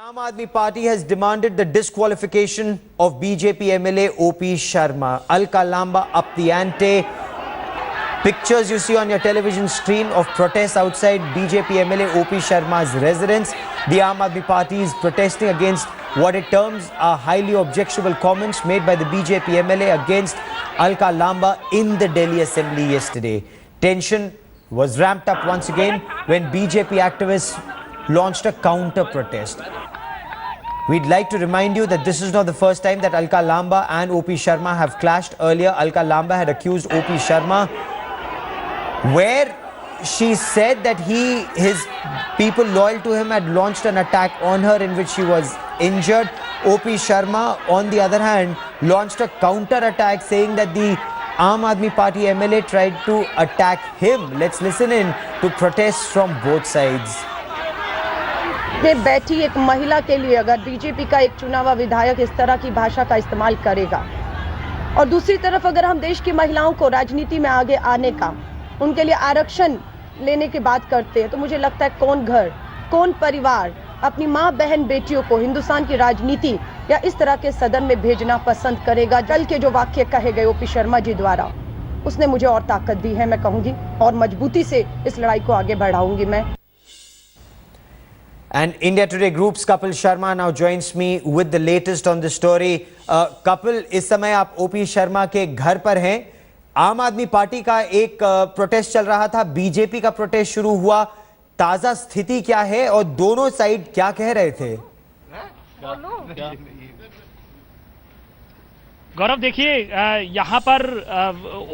Aam Aadmi Party has demanded the disqualification of BJP MLA OP Sharma. Alka Lamba up the ante. Pictures you see on your television screen of protests outside BJP MLA OP Sharma's residence. The Aam Aadmi Party is protesting against what it terms are highly objectionable comments made by the BJP MLA against Alka Lamba in the Delhi Assembly yesterday. Tension was ramped up once again when BJP activists launched a counter protest. We'd like to remind you that this is not the first time that Alka Lamba and OP Sharma have clashed. Earlier, Alka Lamba had accused OP Sharma, where she said that his people loyal to him had launched an attack on her in which she was injured. OP Sharma, on the other hand, launched a counter attack saying that the Aam Aadmi Party MLA tried to attack him. Let's listen in to protests from both sides. में बैठी एक महिला के लिए अगर BJP का एक चुना हुआ विधायक इस तरह की भाषा का इस्तेमाल करेगा, और दूसरी तरफ अगर हम देश की महिलाओं को राजनीति में आगे आने का, उनके लिए आरक्षण लेने की बात करते हैं, तो मुझे लगता है कौन घर, कौन परिवार अपनी माँ बहन बेटियों को हिंदुस्तान की राजनीति या इस तरह के सदन में भेजना पसंद करेगा। जल के जो वाक्य कहे गए ओपी शर्मा जी द्वारा, उसने मुझे और ताकत दी है, मैं कहूँगी, और मजबूती से इस लड़ाई को आगे बढ़ाऊंगी मैं। And India Today Group's Kapil Sharma now joins me with the latest on the story. Kapil, इस समय आप ओपी शर्मा के घर पर हैं। आम आदमी पार्टी का एक प्रोटेस्ट चल रहा था, बीजेपी का प्रोटेस्ट शुरू हुआ। ताजा स्थिति क्या है और दोनों साइड क्या कह रहे थे? गौरव, देखिए, यहाँ पर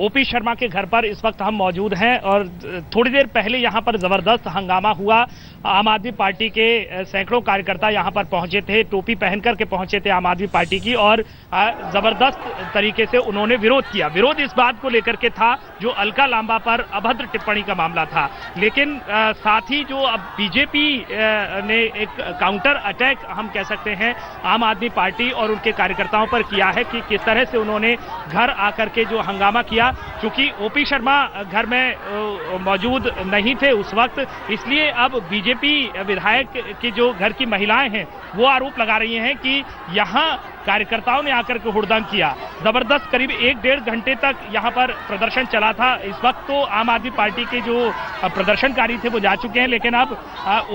ओपी शर्मा के घर पर इस वक्त हम मौजूद हैं और थोड़ी देर पहले यहाँ पर जबरदस्त हंगामा हुआ। आम आदमी पार्टी के सैकड़ों कार्यकर्ता यहाँ पर पहुंचे थे, टोपी पहनकर के पहुंचे थे आम आदमी पार्टी की, और जबरदस्त तरीके से उन्होंने विरोध किया। विरोध इस बात को लेकर के था जो अलका लांबा पर अभद्र टिप्पणी का मामला था, लेकिन साथ ही जो अब बीजेपी ने एक काउंटर अटैक हम कह सकते हैं आम आदमी पार्टी और उनके कार्यकर्ताओं पर किया है कि किस तरह से उन्होंने घर आकर के जो हंगामा किया। क्योंकि ओपी शर्मा घर में मौजूद नहीं थे उस वक्त, इसलिए अब बीजेपी विधायक की जो घर की महिलाएं हैं वो आरोप लगा रही हैं कि यहाँ कार्यकर्ताओं ने आकर के हुड़दंग किया। जबरदस्त करीब 1-1.5 घंटे तक यहाँ पर प्रदर्शन चला था। इस वक्त तो आम आदमी पार्टी के जो प्रदर्शनकारी थे वो जा चुके हैं, लेकिन अब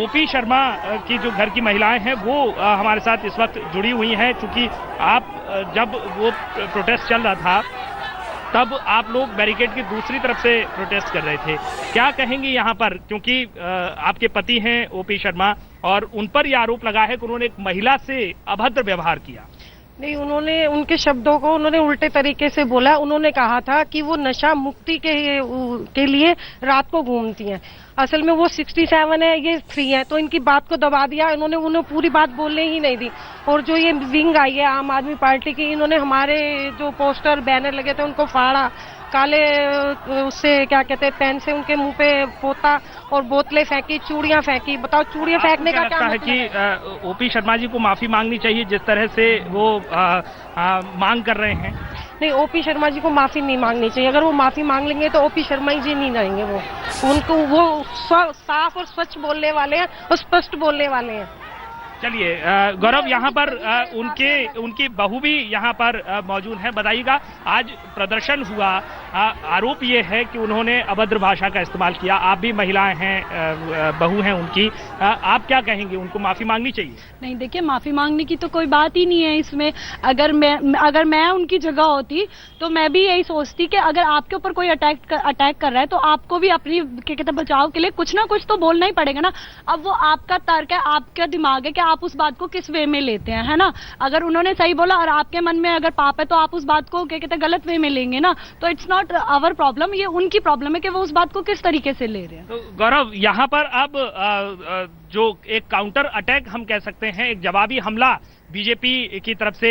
ओपी शर्मा की जो घर की महिलाएं हैं वो हमारे साथ इस वक्त जुड़ी हुई हैं। चूंकि आप जब वो प्रोटेस्ट चल रहा था तब आप लोग बैरिकेड की दूसरी तरफ से प्रोटेस्ट कर रहे थे, क्या कहेंगे यहाँ पर? क्योंकि आपके पति हैं ओपी शर्मा और उन पर यह आरोप लगा है कि उन्होंने एक महिला से अभद्र व्यवहार किया। नहीं, उन्होंने उनके शब्दों को उन्होंने उल्टे तरीके से बोला। उन्होंने कहा था कि वो नशा मुक्ति के लिए रात को घूमती हैं। असल में वो 67 है, ये 3 है, तो इनकी बात को दबा दिया। इन्होंने उन्हें पूरी बात बोलने ही नहीं दी। और जो ये विंग आई है आम आदमी पार्टी की, इन्होंने हमारे जो पोस्टर बैनर लगे थे उनको फाड़ा, काले उससे क्या कहते हैं पेन से उनके मुंह पे पोता और बोतलें फेंकी, चूड़ियां फेंकी। बताओ, चूड़ियां फेंकने का क्या है कि ओपी शर्मा जी को माफी मांगनी चाहिए जिस तरह से वो मांग कर रहे हैं? नहीं, ओपी शर्मा जी को माफी नहीं मांगनी चाहिए। अगर वो माफी मांग लेंगे तो ओपी शर्मा जी नहीं जाएंगे। वो साफ और स्वच्छ बोलने वाले हैं और स्पष्ट बोलने वाले हैं। चलिए गौरव, यहाँ पर उनकी बहू भी यहाँ पर मौजूद हैं। बताइएगा, आज प्रदर्शन हुआ, आरोप ये है कि उन्होंने अभद्र भाषा का इस्तेमाल किया। आप भी महिलाएं हैं, बहू हैं उनकी, आप क्या कहेंगे? उनको माफी मांगनी चाहिए? नहीं, देखिए, माफी मांगने की तो कोई बात ही नहीं है इसमें। अगर मैं उनकी जगह होती तो मैं भी यही सोचती कि अगर आपके ऊपर कोई अटैक कर रहा है तो आपको भी अपनी क्या कहते हैं बचाव के लिए कुछ ना कुछ तो बोलना ही पड़ेगा ना। अब वो आपका तर्क है, आपका दिमाग है कि आप उस बात को किस वे में लेते हैं, है ना। अगर उन्होंने सही बोला और आपके मन में अगर पाप है तो आप उस बात को क्या कहते हैं गलत वे में लेंगे ना। तो इट्स नॉट आवर प्रॉब्लम, ये उनकी प्रॉब्लम है कि वो उस बात को किस तरीके से ले रहे हैं। तो गौरव, यहाँ पर अब जो एक काउंटर अटैक हम कह सकते हैं, एक जवाबी हमला बीजेपी की तरफ से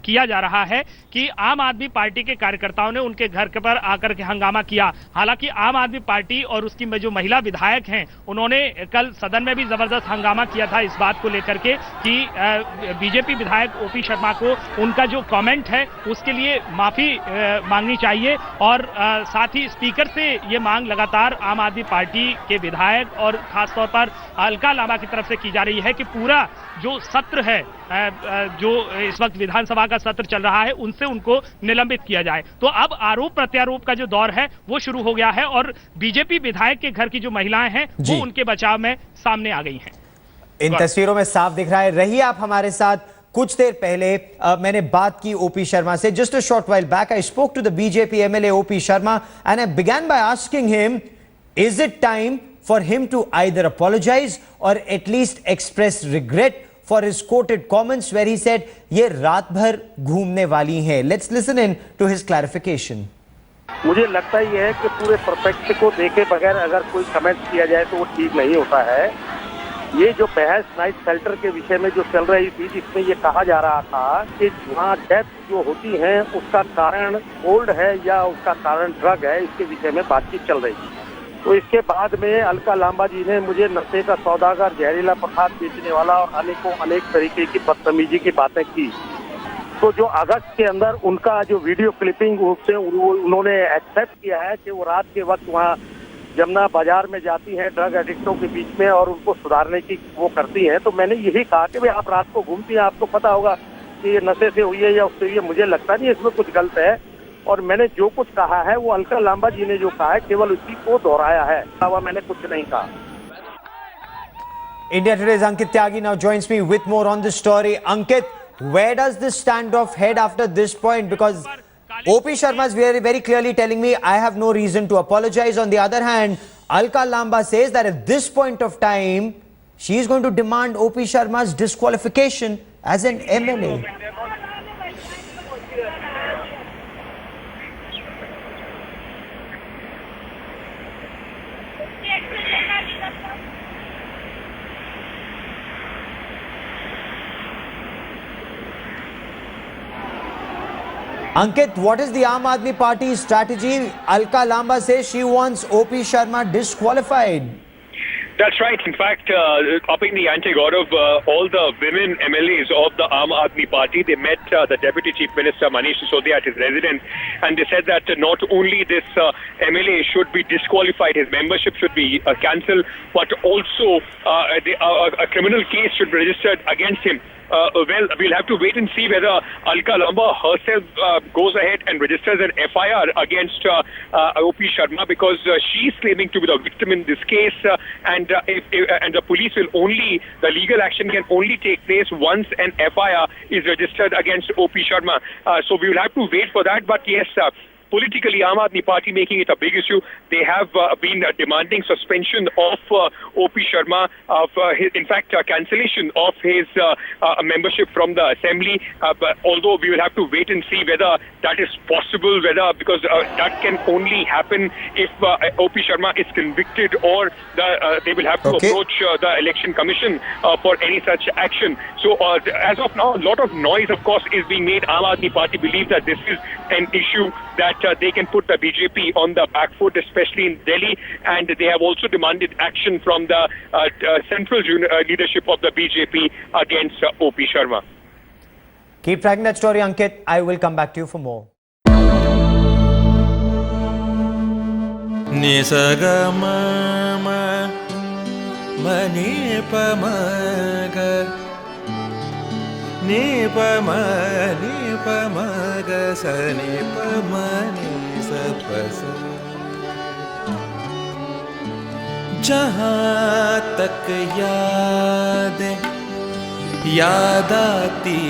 किया जा रहा है कि आम आदमी पार्टी के कार्यकर्ताओं ने उनके घर के पर आकर के हंगामा किया। हालांकि आम आदमी पार्टी और उसकी जो महिला विधायक हैं उन्होंने कल सदन में भी जबरदस्त हंगामा किया था इस बात को लेकर के कि बीजेपी विधायक ओपी शर्मा को उनका जो कमेंट है उसके लिए माफी मांगनी चाहिए। और साथ ही स्पीकर से ये मांग लगातार आम आदमी पार्टी के विधायक और खासतौर पर अलका अलका लांबा की तरफ से की जा रही है कि पूरा जो सत्र है, जो इस वक्त विधानसभा का सत्र चल रहा है, उनसे उनको निलंबित किया जाए। तो अब आरोप प्रत्यारोप का जो दौर है वो शुरू हो गया है और बीजेपी विधायक के घर की जो महिलाएं हैं वो उनके बचाव में सामने आ गई हैं। इन तस्वीरों में साफ दिख रहा है। रहिए आप हमारे साथ। कुछ देर पहले मैंने बात की ओपी शर्मा से। Just a short while back I spoke to the BJP MLA OP Sharma and I began by asking him, is it time for him to either apologize or at least express regret for his quoted comments where he said ये रात भर घूमने वाली हैं। Let's listen in to his clarification. मुझे लगता ही है कि पूरे परफेक्ट को देखे बगैर अगर कोई कमेंट किया जाए तो वो ठीक नहीं होता है। ये जो बहस नाइट शेल्टर के विषय में जो चल रही थी, जिसमें ये कहा जा रहा था कि वहाँ डेथ जो होती है उसका कारण कोल्ड है या उसका कारण ड्रग है, इसके विषय में बातचीत चल रही थी। तो इसके बाद में अलका लांबा जी ने मुझे नशे का सौदागर, जहरीला पदार्थ बेचने वाला और अनेक तरीके की बदतमीजी की बातें की। तो जो अगस्त के अंदर उनका जो वीडियो क्लिपिंग से उन्होंने एक्सेप्ट किया है कि वो रात के वक्त वहाँ जमुना बाजार में जाती हैं ड्रग एडिक्टों के बीच में और उनको सुधारने की वो करती हैं। तो मैंने यही कहा कि भाई आप रात को घूमती हैं, आपको पता होगा कि ये नशे से हुई है या उससे हुई है। मुझे लगता नहीं इसमें कुछ गलत है और मैंने जो कुछ कहा है वो अलका लांबा जी ने जो कहा है केवल उसी को दोहराया है, अलावा मैंने कुछ नहीं कहा। India Today's Ankit Tyagi now joins me with more on this story. Ankit, where does this standoff head after this point? Because OP Sharma is very, very clearly telling me I have no reason to apologize. On the other hand, Alka Lamba says that at this point of time, she is going to demand OP Sharma's disqualification as an MLA. Ankit, what is the Aam Aadmi Party's strategy? Alka Lamba says she wants OP Sharma disqualified. That's right. In fact, upping the ante, Gaurav, all the women MLAs of the Aam Aadmi Party, they met the Deputy Chief Minister Manish Sisodia at his residence, and they said that not only this MLA should be disqualified, his membership should be cancelled, but also a criminal case should be registered against him. Well, we'll have to wait and see whether Alka Lamba herself goes ahead and registers an FIR against OP Sharma, because she's claiming to be the victim in this case, and the police will the legal action can only take place once an FIR is registered against OP Sharma. So we will have to wait for that. But yes, politically, Aam Aadmi Party making it a big issue. They have been demanding suspension of OP Sharma, in fact, cancellation of his membership from the assembly. But although we will have to wait and see whether that is possible, because that can only happen if OP Sharma is convicted, or they will have to approach the Election Commission for any such action. So as of now, a lot of noise, of course, is being made. Aam Aadmi Party believes that this is an issue that they can put the BJP on the back foot, especially in Delhi, and they have also demanded action from the central leadership of the BJP against OP Sharma. Keep tracking that story, Ankit. I will come back to you for more. जहाँ तक याद आती